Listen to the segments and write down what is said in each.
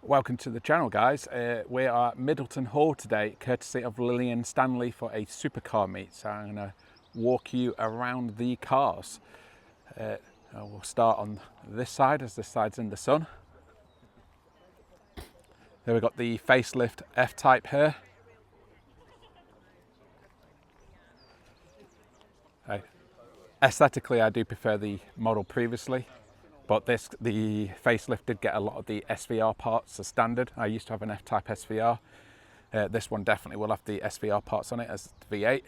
Welcome to the channel, guys. We are at Middleton Hall today, courtesy of Lillian Stanley for a supercar meet. So I'm going to walk you around the cars. We'll start on this side, as this side's in the sun. Then we've got the facelift F-Type here. Aesthetically, I do prefer the model previously. But the facelift did get a lot of the SVR parts as standard. I used to have an F-Type SVR. This one definitely will have the SVR parts on it as the V8.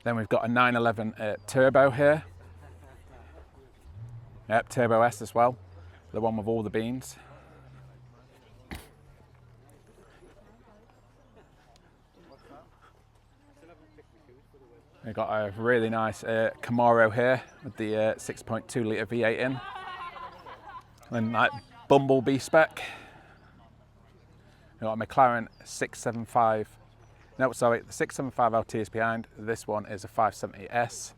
Then we've got a 911 Turbo here. Yep, Turbo S as well. The one with all the beams. We've got a really nice Camaro here with the 6.2 litre V8 in. And like Bumblebee spec. We've got a McLaren 675. No, sorry, the 675 LT is behind. This one is a 570S.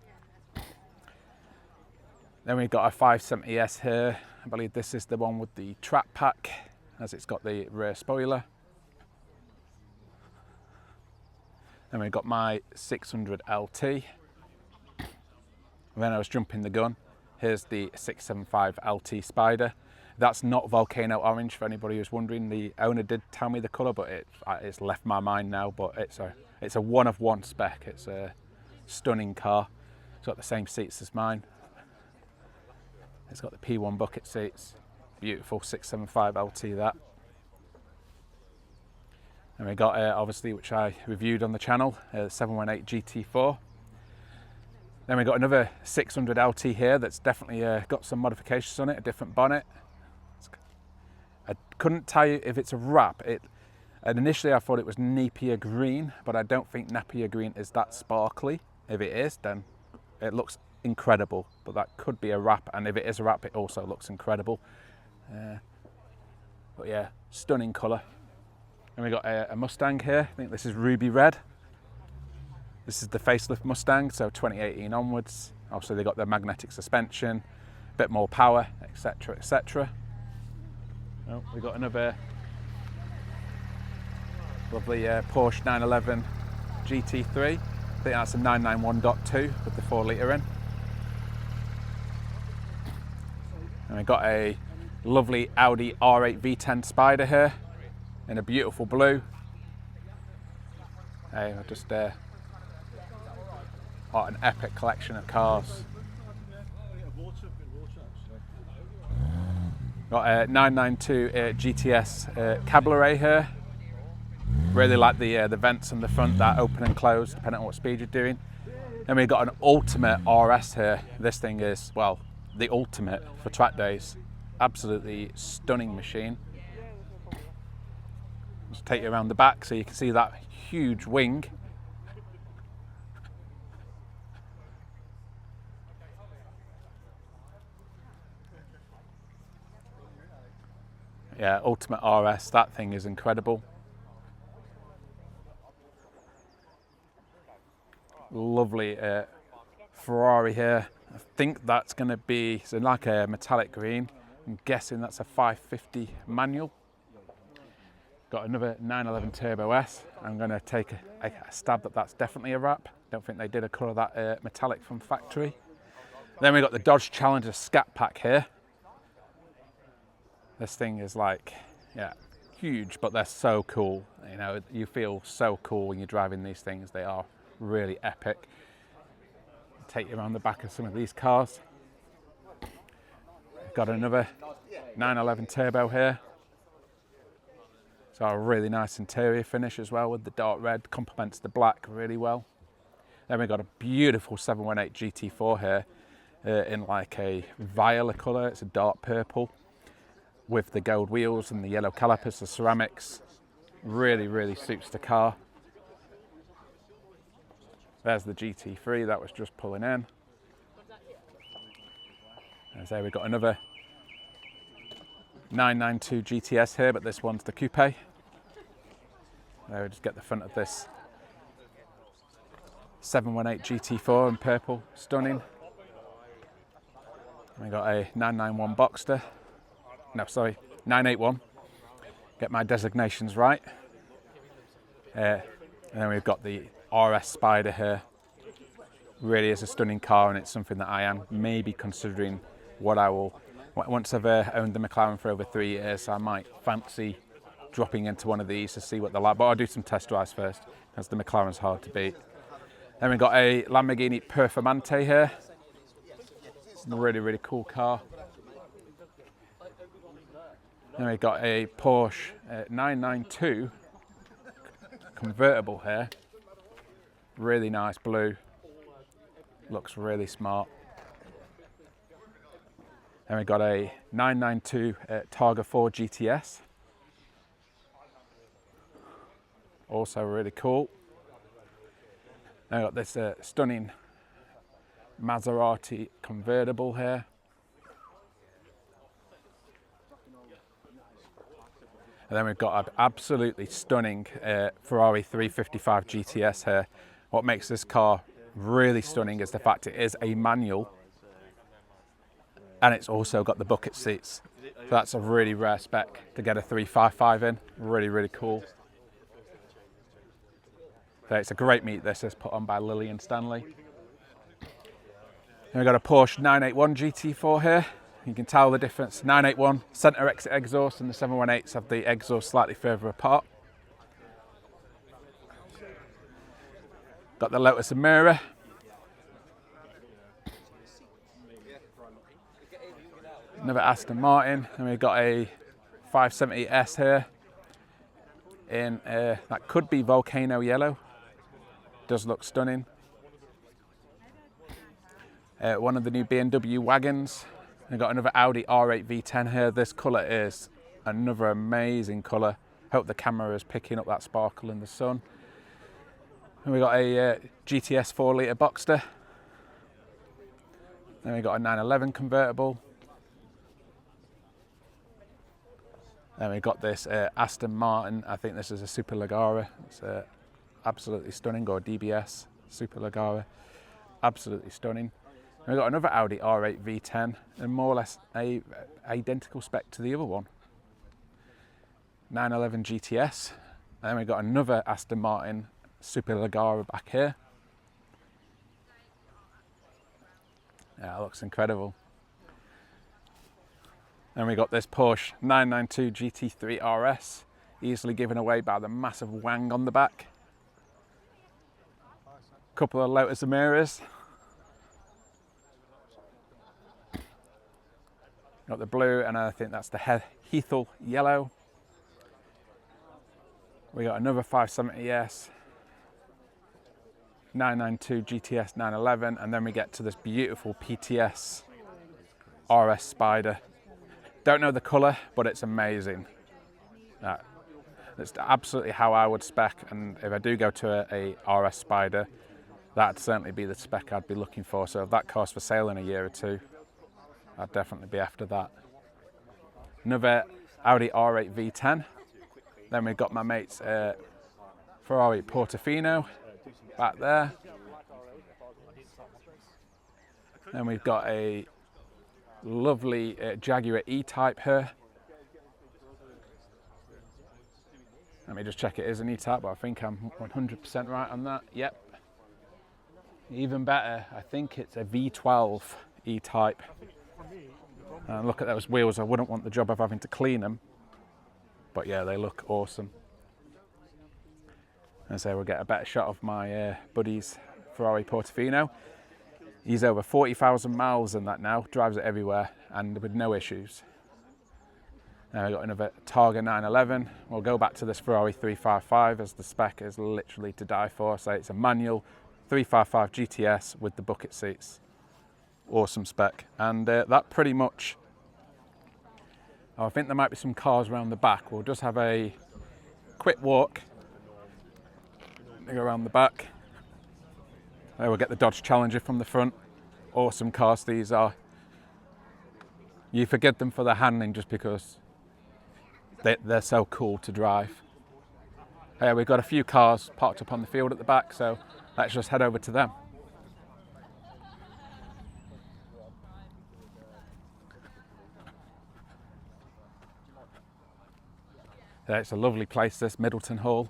Then we've got a 570S here. I believe this is the one with the track pack, as it's got the rear spoiler. Then we've got my 600 LT. And then I was jumping the gun. Here's the 675 LT Spider. That's not Volcano Orange, for anybody who's wondering. The owner did tell me the colour, but it's left my mind now. But it's a one-of-one spec. It's a stunning car. It's got the same seats as mine. It's got the P1 bucket seats. Beautiful 675 LT that. And we got, obviously, which I reviewed on the channel, 718 GT4. Then we got another 600 LT here that's definitely got some modifications on it, a different bonnet. I couldn't tell you if it's a wrap. And initially I thought it was Napier green, but I don't think Napier green is that sparkly. If it is, then it looks incredible, but that could be a wrap. And if it is a wrap, it also looks incredible. But yeah, stunning colour. And we got a Mustang here. I think this is ruby red. This is the facelift Mustang, so 2018 onwards. Obviously they got the magnetic suspension, a bit more power, etc, etc. Oh, we got another lovely Porsche 911 GT3. I think that's a 991.2 with the 4 litre in. And we got a lovely Audi R8 V10 Spider here in a beautiful blue. Hey, I just got an epic collection of cars. Got a 992 GTS Cabriolet here. Really like the vents on the front that open and close depending on what speed you're doing. Then we've got an Ultimate RS here. This thing is, well, the ultimate for track days. Absolutely stunning machine. Just take you around the back so you can see that huge wing. Yeah, Ultimate RS, that thing is incredible. Lovely Ferrari here. I think that's going to be, so like a metallic green. I'm guessing that's a 550 manual. Got another 911 Turbo S. I'm going to take a stab that that's definitely a wrap. Don't think they did a colour that metallic from factory. Then we got the Dodge Challenger Scat Pack here. This thing is like, yeah, huge, but they're so cool. You know, you feel so cool when you're driving these things. They are really epic. I'll take you around the back of some of these cars. We've got another 911 Turbo here. So a really nice interior finish as well with the dark red, complements the black really well. Then we've got a beautiful 718 GT4 here in like a violet colour. It's a dark purple with the gold wheels and the yellow calipers, the ceramics. Really, really suits the car. There's the GT3 that was just pulling in. And there we've got another 992 GTS here, but this one's the coupe. There we just get the front of this 718 GT4 in purple, stunning. And we got a 991 Boxster. No, sorry, 981. get my designations right. And then we've got the RS Spider here. Really is a stunning car, and it's something that I am maybe considering what I will, once I've owned the McLaren for over 3 years, I might fancy dropping into one of these to see what they're like, but I'll do some test drives first, because the McLaren's hard to beat. Then we've got a Lamborghini Performante here. Really, really cool car. Then we've got a Porsche 992 convertible here. Really nice blue. Looks really smart. Then we've got a 992 Targa 4 GTS. Also really cool. Then we've got this stunning Maserati convertible here. And then we've got an absolutely stunning Ferrari 355 GTS here. What makes this car really stunning is the fact it is a manual, and it's also got the bucket seats. So that's a really rare spec to get a 355 in. Really, really cool. So it's a great meet. This is put on by Lillian Stanley. And we've got a Porsche 981 GT4 here. You can tell the difference. 981 centre exit exhaust, and the 718s have the exhaust slightly further apart. Got the Lotus Emira. Another Aston Martin, and we've got a 570S here in that could be volcano yellow. Does look stunning. One of the new BMW wagons. We've got another Audi R8 V10 here. This colour is another amazing colour. Hope the camera is picking up that sparkle in the sun. And we've got a GTS 4-litre Boxster. Then we've got a 911 convertible. Then we've got this Aston Martin. I think this is a Supercar. It's absolutely stunning, or DBS Supercar. Absolutely stunning. And we've got another Audi R8 V10, and more or less a identical spec to the other one. 911 GTS. And then we've got another Aston Martin Supercar back here. Yeah, it looks incredible. And we got this Porsche 992 GT3 RS, easily given away by the massive wang on the back. Couple of Lotus Emiras. Got the blue, and I think that's the Heathel yellow. We got another 570S, 992 GTS 911, and then we get to this beautiful PTS RS Spider. Don't know the colour, but it's amazing. That's absolutely how I would spec, and if I do go to a RS Spider, that'd certainly be the spec I'd be looking for. So if that car's for sale in a year or two, I'd definitely be after that. Another Audi R8 V10. Then we've got my mate's Ferrari Portofino back there. Then we've got a lovely Jaguar E-Type here. Let me just check it is an E-Type, but I think I'm 100% right on that. Yep. Even better, I think it's a V12 E-Type. And look at those wheels. I wouldn't want the job of having to clean them. But yeah, they look awesome. And so we'll get a better shot of my buddy's Ferrari Portofino. He's over 40,000 miles in that now, drives it everywhere and with no issues. Now we've got another Targa 911. We'll go back to this Ferrari 355 as the spec is literally to die for. So it's a manual 355 GTS with the bucket seats. Awesome spec. And that pretty much, I think there might be some cars around the back. We'll just have a quick walk. Go around the back. There we'll get the Dodge Challenger from the front. Awesome cars these are. You forget them for their handling just because they're so cool to drive. We've got a few cars parked up on the field at the back, so let's just head over to them. It's a lovely place, this Middleton Hall.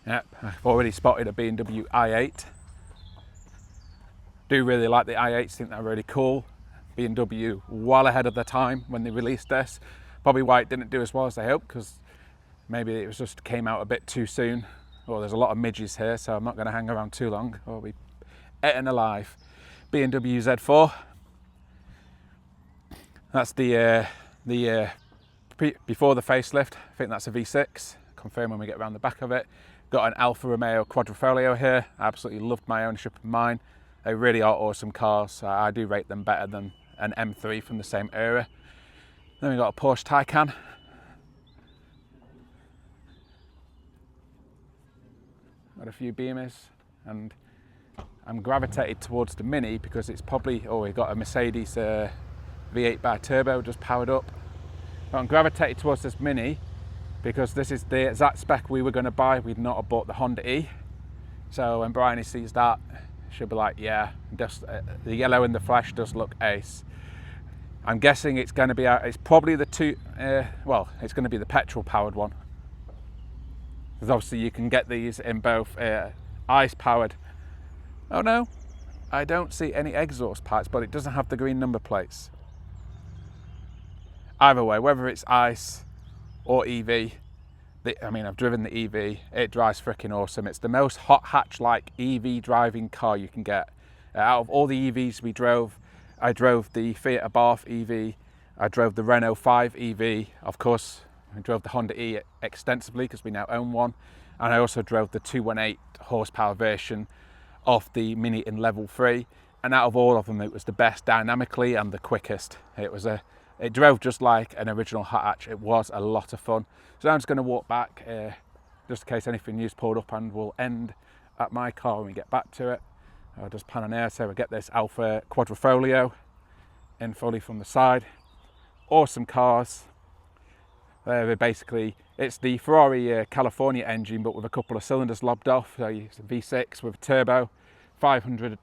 Yep, I've already spotted a BMW i8. Do really like the i8s, think they're really cool. BMW well ahead of their time when they released this. Probably why it didn't do as well as they hoped, because maybe it was just came out a bit too soon. Well, there's a lot of midges here, so I'm not going to hang around too long or be eaten alive. BMW Z4. That's the before the facelift. I think that's a V6. Confirm when we get around the back of it. Got an Alfa Romeo Quadrifoglio here. I absolutely loved my ownership of mine. They really are awesome cars. I do rate them better than an M3 from the same era. Then we got a Porsche Taycan. Got a few Beamers, and I'm gravitated towards the Mini because it's probably, oh, we've got a Mercedes V8 bi-turbo just powered up. But I'm gravitated towards this Mini because this is the exact spec we were going to buy. We'd not have bought the Honda E. So when Bryony sees that, she'll be like, yeah, just, the yellow in the flesh does look ace. I'm guessing it's going to be, it's probably the well, it's going to be the petrol powered one. Because obviously you can get these in both ICE powered. Oh no, I don't see any exhaust pipes, but it doesn't have the green number plates. Either way, whether it's ICE or EV, I mean, I've driven the EV, it drives freaking awesome. It's the most hot hatch-like EV driving car you can get. Out of all the EVs we drove, I drove the Fiat Abarth EV, I drove the Renault 5 EV, of course, I drove the Honda E extensively because we now own one, and I also drove the 218 horsepower version of the Mini in level 3, and out of all of them it was the best dynamically and the quickest. It drove just like an original hot hatch. It was a lot of fun. So now I'm just going to walk back just in case anything new's pulled up, and we'll end at my car when we get back to it. I'll just pan on there, so we get this Alfa Quadrifoglio in fully from the side. Awesome cars. Basically, it's the Ferrari California engine, but with a couple of cylinders lobbed off. So it's a V6 with a turbo, 500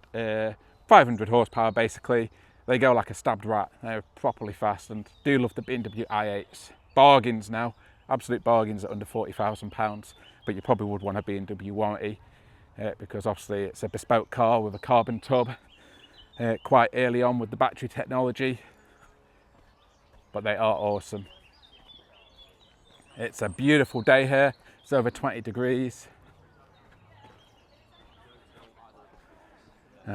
horsepower basically. They go like a stabbed rat. They're properly fast, and do love the BMW i8s. Bargains now, absolute bargains at under £40,000. But you probably would want a BMW warranty because obviously it's a bespoke car with a carbon tub quite early on with the battery technology. But they are awesome. It's a beautiful day here. It's over 20 degrees.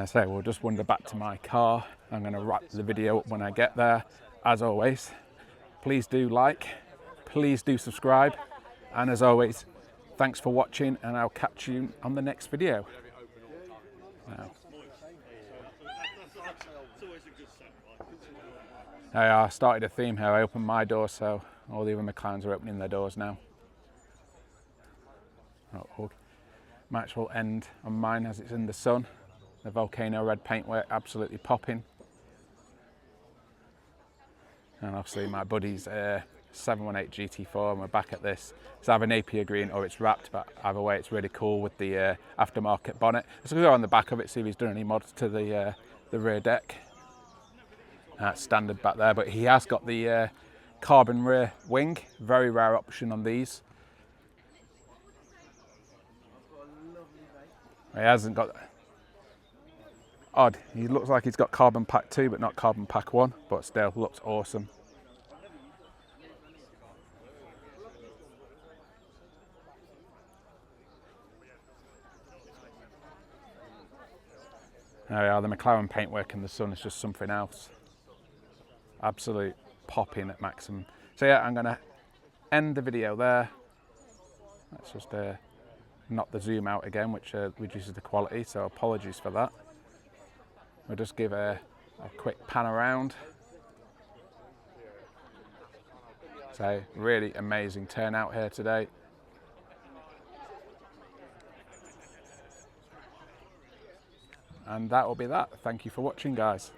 So we'll just wander back to my car. I'm going to wrap the video up when I get there. As always, please do like, please do subscribe, and as always, thanks for watching, and I'll catch you on the next video. Now, I started a theme here. I opened my door, so all the other McLarens are opening their doors now. Match will end on mine as it's in the sun. The volcano red paintwork absolutely popping. And obviously my buddy's 718 GT4, and we're back at this. It's either Napier green or it's wrapped, but either way it's really cool with the aftermarket bonnet. Let's go on the back of it, see if he's done any mods to the rear deck. That's standard back there, but he has got the carbon rear wing, very rare option on these. He hasn't got, odd, he looks like he's got carbon pack 2 but not carbon pack 1, but still looks awesome. There we are, the McLaren paintwork in the sun is just something else. Absolute popping at maximum. So yeah, I'm going to end the video there. Let's just knock the zoom out again, which reduces the quality, so apologies for that. We'll just give a quick pan around. So really amazing turnout here today. And that will be that. Thank you for watching, guys.